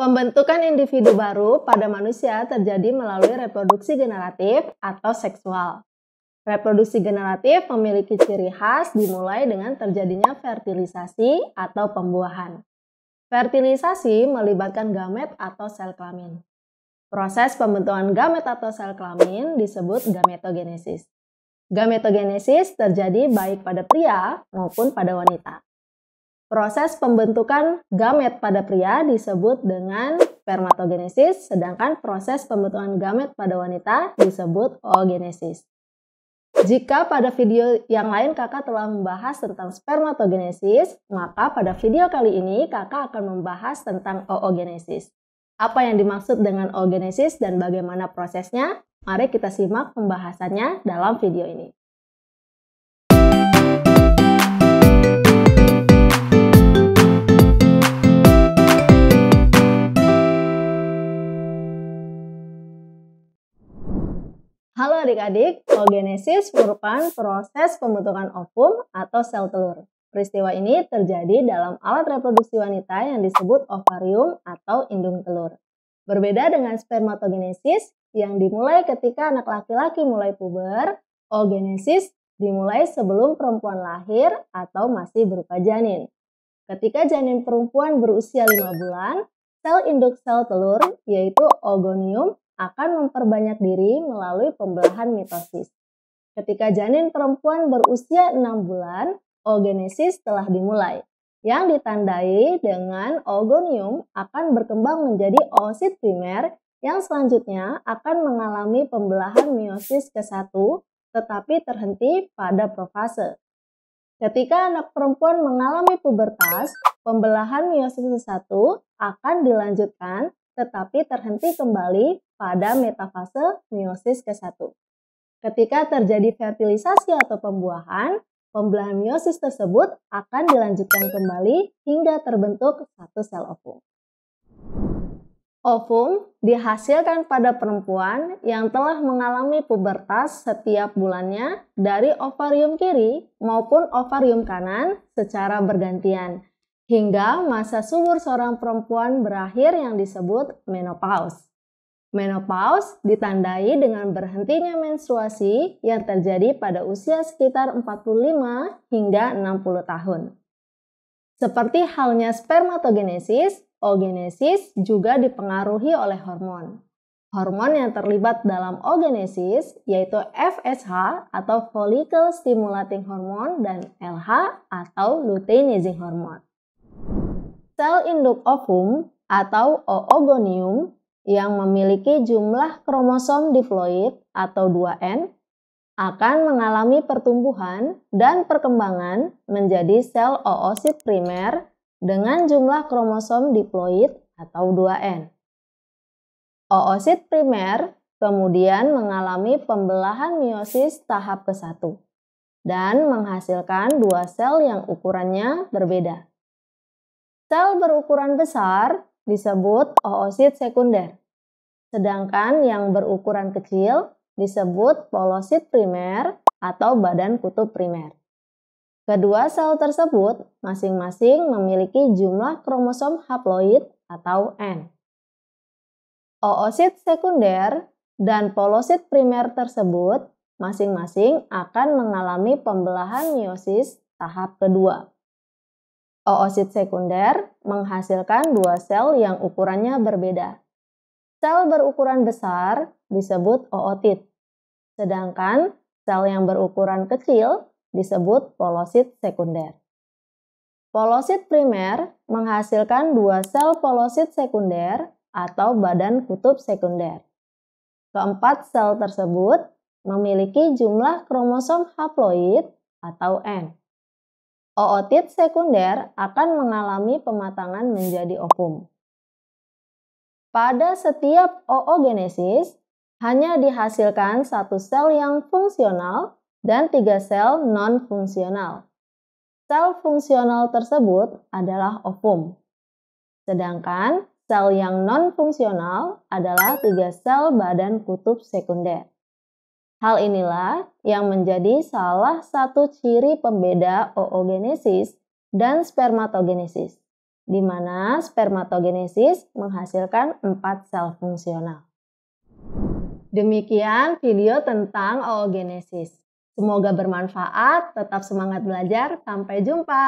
Pembentukan individu baru pada manusia terjadi melalui reproduksi generatif atau seksual. Reproduksi generatif memiliki ciri khas dimulai dengan terjadinya fertilisasi atau pembuahan. Fertilisasi melibatkan gamet atau sel kelamin. Proses pembentukan gamet atau sel kelamin disebut gametogenesis. Gametogenesis terjadi baik pada pria maupun pada wanita. Proses pembentukan gamet pada pria disebut dengan spermatogenesis, sedangkan proses pembentukan gamet pada wanita disebut oogenesis. Jika pada video yang lain kakak telah membahas tentang spermatogenesis, maka pada video kali ini kakak akan membahas tentang oogenesis. Apa yang dimaksud dengan oogenesis dan bagaimana prosesnya? Mari kita simak pembahasannya dalam video ini. Halo adik-adik, oogenesis merupakan proses pembentukan ovum atau sel telur. Peristiwa ini terjadi dalam alat reproduksi wanita yang disebut ovarium atau indung telur. Berbeda dengan spermatogenesis yang dimulai ketika anak laki-laki mulai puber, oogenesis dimulai sebelum perempuan lahir atau masih berupa janin. Ketika janin perempuan berusia 5 bulan, sel induk sel telur yaitu oogonium akan memperbanyak diri melalui pembelahan mitosis. Ketika janin perempuan berusia 6 bulan, oogenesis telah dimulai, yang ditandai dengan oogonium akan berkembang menjadi oosit primer yang selanjutnya akan mengalami pembelahan meiosis ke-1 tetapi terhenti pada profase. Ketika anak perempuan mengalami pubertas, pembelahan meiosis ke-1 akan dilanjutkan tetapi terhenti kembali pada metafase meiosis ke-1. Ketika terjadi fertilisasi atau pembuahan, pembelahan meiosis tersebut akan dilanjutkan kembali hingga terbentuk satu sel ovum. Ovum dihasilkan pada perempuan yang telah mengalami pubertas setiap bulannya dari ovarium kiri maupun ovarium kanan secara bergantian, hingga masa subur seorang perempuan berakhir yang disebut menopause. Menopause ditandai dengan berhentinya menstruasi yang terjadi pada usia sekitar 45 hingga 60 tahun. Seperti halnya spermatogenesis, oogenesis juga dipengaruhi oleh hormon. Hormon yang terlibat dalam oogenesis yaitu FSH atau Follicle Stimulating Hormone dan LH atau Luteinizing Hormone. Sel induk ovum atau oogonium yang memiliki jumlah kromosom diploid atau 2N akan mengalami pertumbuhan dan perkembangan menjadi sel oosit primer dengan jumlah kromosom diploid atau 2N. Oosit primer kemudian mengalami pembelahan meiosis tahap ke-1 dan menghasilkan dua sel yang ukurannya berbeda. Sel berukuran besar disebut oosit sekunder, sedangkan yang berukuran kecil disebut polosit primer atau badan kutub primer. Kedua sel tersebut masing-masing memiliki jumlah kromosom haploid atau N. Oosit sekunder dan polosit primer tersebut masing-masing akan mengalami pembelahan meiosis tahap kedua. Oosit sekunder menghasilkan dua sel yang ukurannya berbeda. Sel berukuran besar disebut ootit, sedangkan sel yang berukuran kecil disebut polosit sekunder. Polosit primer menghasilkan dua sel polosit sekunder atau badan kutub sekunder. Keempat sel tersebut memiliki jumlah kromosom haploid atau N. Ootit sekunder akan mengalami pematangan menjadi ovum. Pada setiap oogenesis, hanya dihasilkan satu sel yang fungsional dan 3 sel non-fungsional. Sel fungsional tersebut adalah ovum. Sedangkan sel yang non-fungsional adalah 3 sel badan kutub sekunder. Hal inilah yang menjadi salah satu ciri pembeda oogenesis dan spermatogenesis. di mana spermatogenesis menghasilkan 4 sel fungsional. Demikian video tentang oogenesis. Semoga bermanfaat, tetap semangat belajar, sampai jumpa!